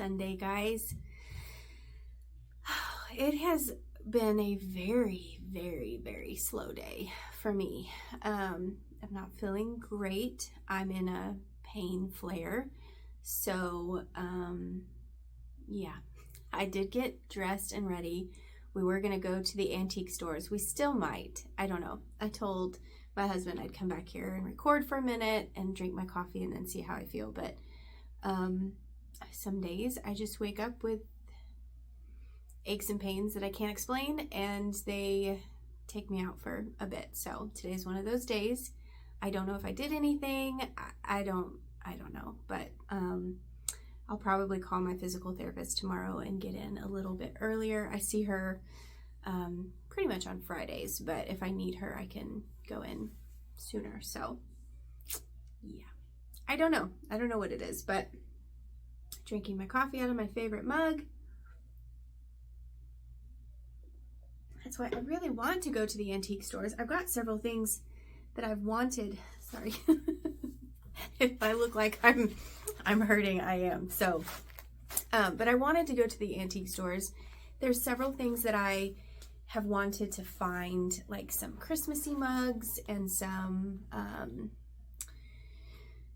Sunday, guys. It has been a very, very, very slow day for me. I'm not feeling great. I'm in a pain flare. So, yeah, I did get dressed and ready. We were going to go to the antique stores. We still might. I don't know. I told my husband I'd come back here and record for a minute and drink my coffee and then see how I feel. But some days I just wake up with aches and pains that I can't explain, and they take me out for a bit. So today's one of those days. I don't know if I did anything. I don't know, but I'll probably call my physical therapist tomorrow and get in a little bit earlier. I see her pretty much on Fridays, but if I need her, I can go in sooner. So yeah, I don't know what it is, but drinking my coffee out of my favorite mug. That's why I really want to go to the antique stores. I've got several things that I've wanted. Sorry. If I look like I'm hurting, I am. So, but I wanted to go to the antique stores. There's several things that I have wanted to find, like some Christmassy mugs and some,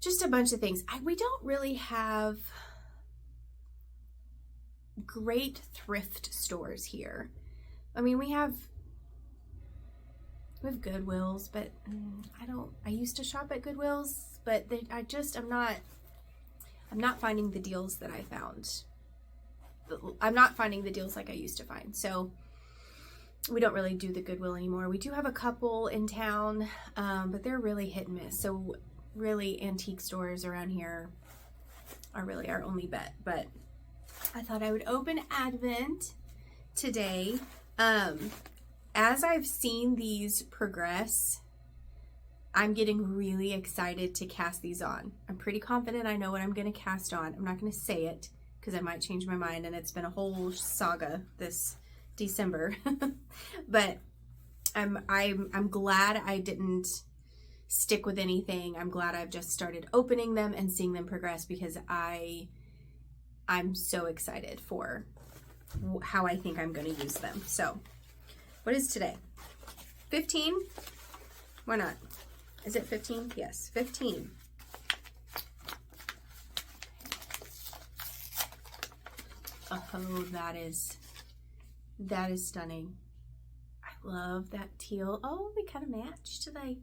just a bunch of things. We don't really have great thrift stores here. I mean, we have Goodwills, but I used to shop at Goodwills, but I'm not finding the deals that I found. I'm not finding the deals like I used to find. So we don't really do the Goodwill anymore. We do have a couple in town, but they're really hit and miss. So really antique stores around here are really our only bet. But I thought I would open Advent today. As I've seen these progress, I'm getting really excited to cast these on. I'm pretty confident I know what I'm going to cast on. I'm not going to say it because I might change my mind, and it's been a whole saga this December. But I'm glad I didn't stick with anything. I'm glad I've just started opening them and seeing them progress, because I'm so excited for how I think I'm going to use them. So, what is today? 15? Why not? Is it 15? Yes, 15. Oh, that is stunning. I love that teal. Oh, they kind of match today.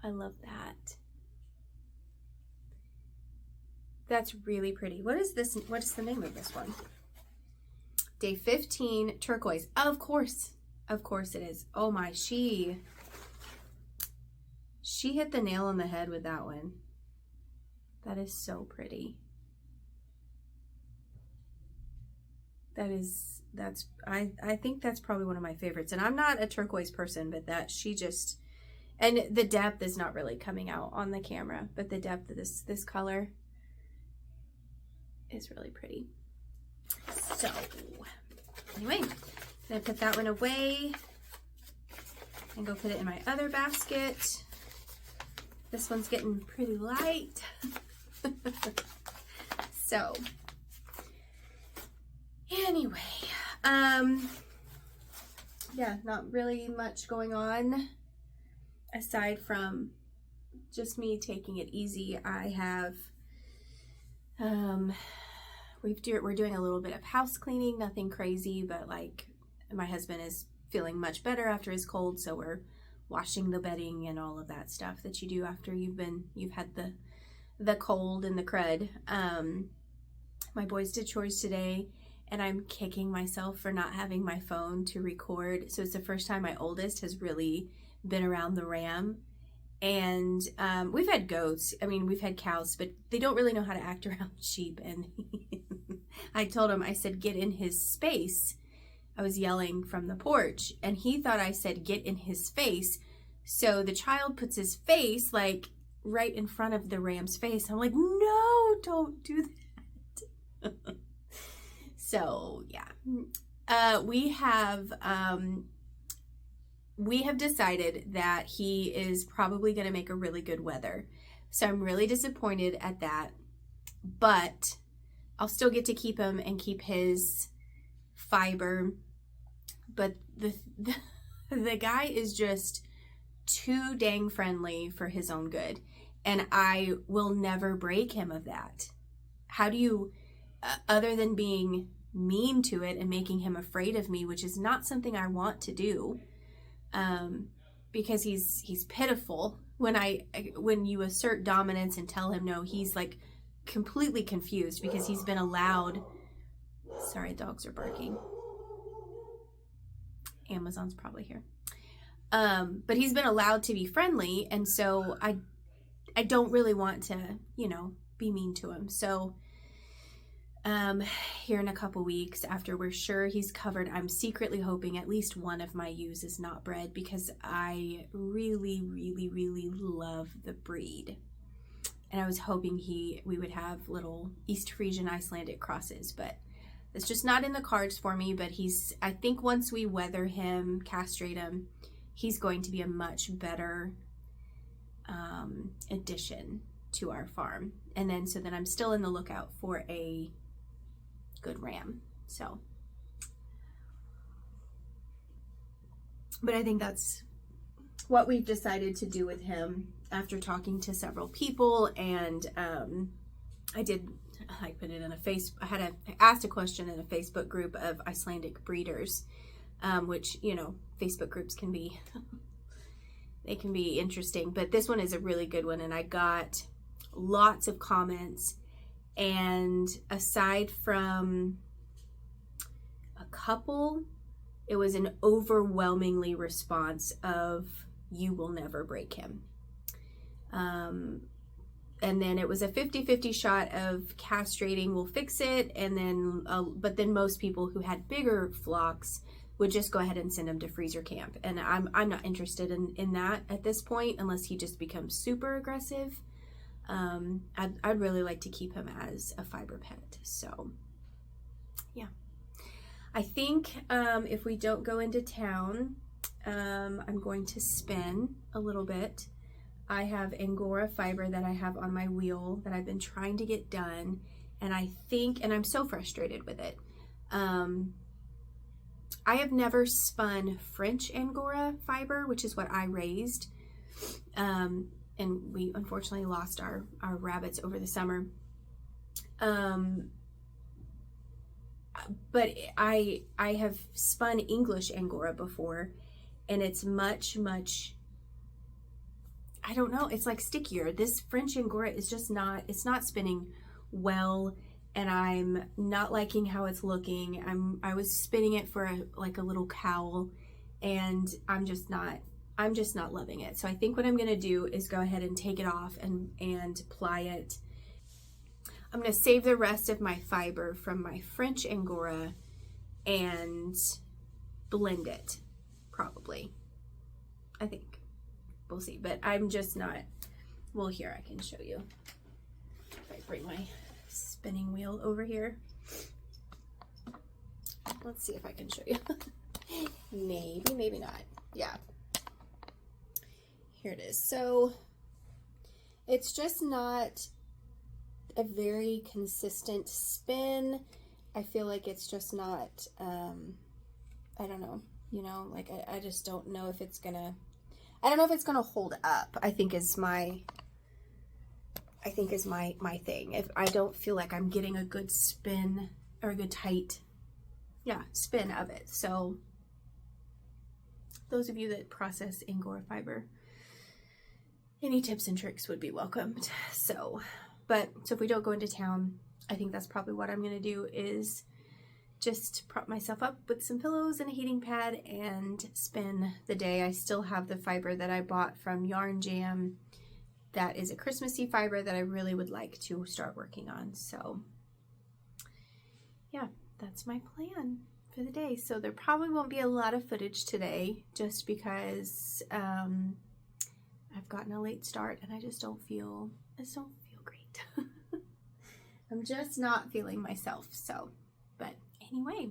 I love that. That's really pretty. What is this? What is the name of this one? Day 15, turquoise. Of course it is. Oh my, she hit the nail on the head with that one. That is so pretty. I think that's probably one of my favorites. And I'm not a turquoise person, but and the depth is not really coming out on the camera, but the depth of this color is really pretty. So, anyway, I'm gonna put that one away and go put it in my other basket. This one's getting pretty light. So, anyway, yeah, not really much going on aside from just me taking it easy. I have, we're doing a little bit of house cleaning, nothing crazy, but like my husband is feeling much better after his cold, so we're washing the bedding and all of that stuff that you do after you've had the cold and the crud. My boys did chores today, and I'm kicking myself for not having my phone to record. So it's the first time my oldest has really been around the ram. And we've had goats. I mean, we've had cows, but they don't really know how to act around sheep. And I told him, I said, get in his space. I was yelling from the porch, and he thought I said, get in his face. So the child puts his face like right in front of the ram's face. I'm like, no, don't do that. So yeah, we have decided that he is probably going to make a really good wether. So I'm really disappointed at that, but I'll still get to keep him and keep his fiber, but the guy is just too dang friendly for his own good, and I will never break him of that. How do you, other than being mean to it and making him afraid of me, which is not something I want to do, because he's pitiful. When you assert dominance and tell him no, he's like completely confused because he's been allowed. Sorry, dogs are barking. Amazon's probably here. But he's been allowed to be friendly, and so I don't really want to, be mean to him. So here in a couple weeks, after we're sure he's covered, I'm secretly hoping at least one of my ewes is not bred, because I really, really, really love the breed. And I was hoping we would have little East Frisian Icelandic crosses, but it's just not in the cards for me. But I think once we weather him, castrate him, he's going to be a much better addition to our farm. And then I'm still in the lookout for a good ram. So, but I think that's what we've decided to do with him after talking to several people. And I put it in I asked a question in a Facebook group of Icelandic breeders, which, Facebook groups can be, they can be interesting, but this one is a really good one. And I got lots of comments, and aside from a couple, it was an overwhelmingly response of, you will never break him. And then it was a 50-50 shot of castrating will fix it. And then, but then most people who had bigger flocks would just go ahead and send him to freezer camp. And I'm not interested in that at this point, unless he just becomes super aggressive. I'd really like to keep him as a fiber pet. So yeah, I think, if we don't go into town, I'm going to spin a little bit. I have Angora fiber that I have on my wheel that I've been trying to get done. And I'm so frustrated with it. I have never spun French Angora fiber, which is what I raised. And we unfortunately lost our rabbits over the summer. But I have spun English Angora before, and it's much, I don't know, it's like stickier. This French Angora is just it's not spinning well, and I'm not liking how it's looking. I was spinning it for a little cowl, and I'm just not loving it. So I think what I'm gonna do is go ahead and take it off and ply it. I'm gonna save the rest of my fiber from my French Angora and blend it, probably. I think. We'll see, but I'm just not, well, here, I can show you. If I bring my spinning wheel over here. Let's see if I can show you. Maybe not. Yeah. Here it is. So it's just not a very consistent spin. I feel like it's just not, I don't know, I just don't know if it's gonna, I don't know if it's gonna hold up, I think is my thing. If I don't feel like I'm getting a good spin or a good tight, spin of it. So those of you that process Angora fiber, any tips and tricks would be welcomed. So if we don't go into town, I think that's probably what I'm gonna do, is just prop myself up with some pillows and a heating pad and spin the day. I still have the fiber that I bought from Yarn Jam. That is a Christmassy fiber that I really would like to start working on. So yeah, that's my plan for the day. So there probably won't be a lot of footage today, just because I've gotten a late start and I just don't feel great. I'm just not feeling myself. So, but anyway.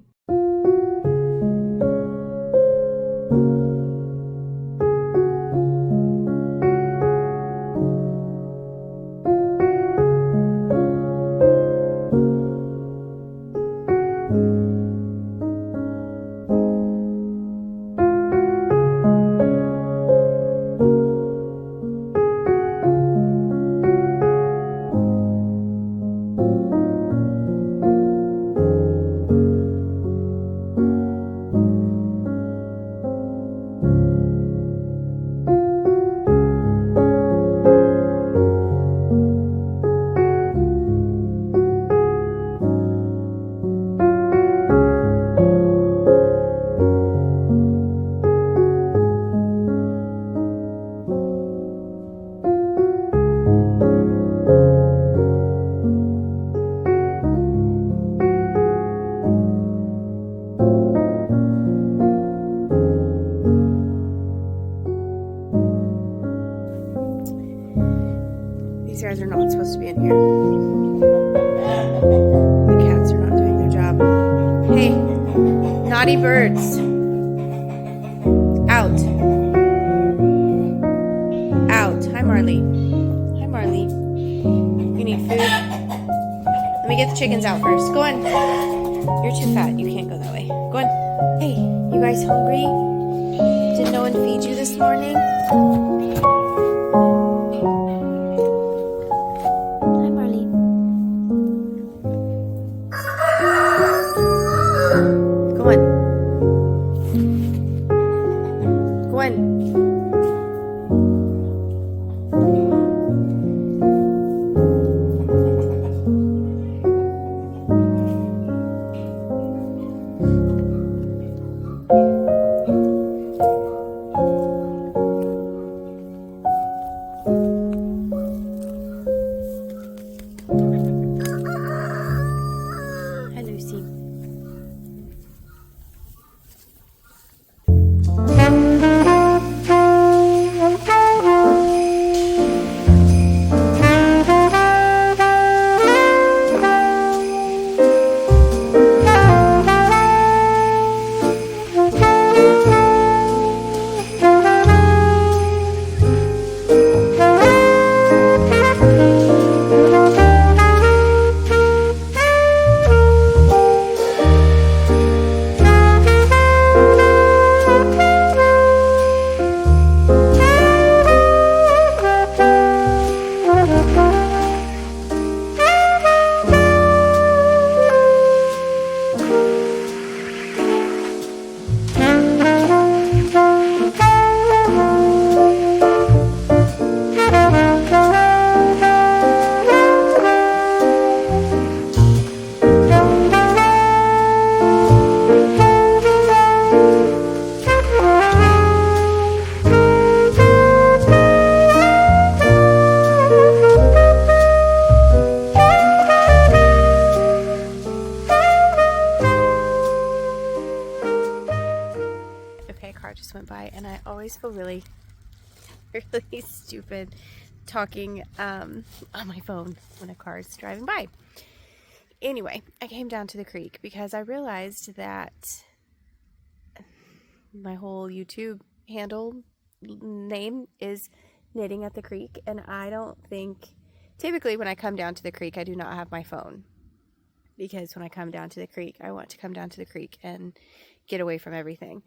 These guys are not supposed to be in here. The cats are not doing their job. Hey, naughty birds. Out. Out. Hi, Marley. Hi, Marley. You need food? Let me get the chickens out first. Go on. You're too fat. You can't go that way. Go on. Hey, you guys hungry? Did no one feed you this morning? Hi, Marley. Go on. Go on. Hi, Lucy. Okay, a car just went by, and I always feel really, really stupid talking on my phone when a car is driving by. Anyway, I came down to the creek because I realized that my whole YouTube handle name is Knitting at the Creek, and I don't think, typically when I come down to the creek, I do not have my phone, because when I come down to the creek, I want to come down to the creek and get away from everything.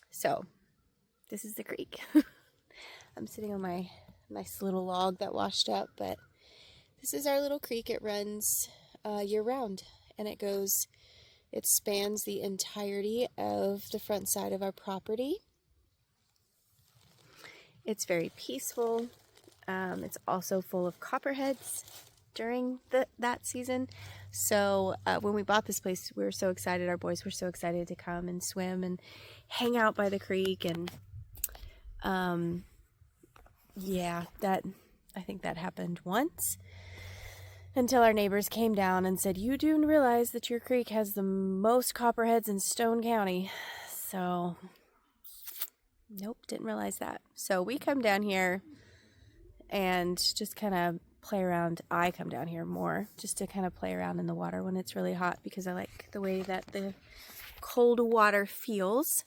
So this is the creek. I'm sitting on my nice little log that washed up, but this is our little creek. It runs year round, and it spans the entirety of the front side of our property. It's very peaceful. It's also full of copperheads during that season. So when we bought this place, we were so excited. Our boys were so excited to come and swim and hang out by the creek. And yeah, I think that happened once, until our neighbors came down and said, "You do realize that your creek has the most copperheads in Stone County." So nope, didn't realize that. So we come down here and just kind of play around. I come down here more just to kind of play around in the water when it's really hot, because I like the way that the cold water feels.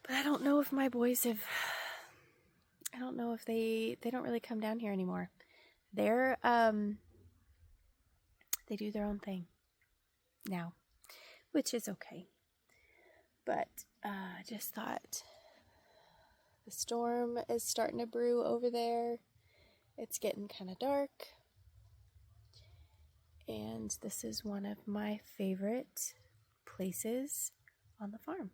But I don't know if my boys have, I don't know if they don't really come down here anymore. They do their own thing now, which is okay. But I just thought, the storm is starting to brew over there. It's getting kind of dark. And this is one of my favorite places on the farm.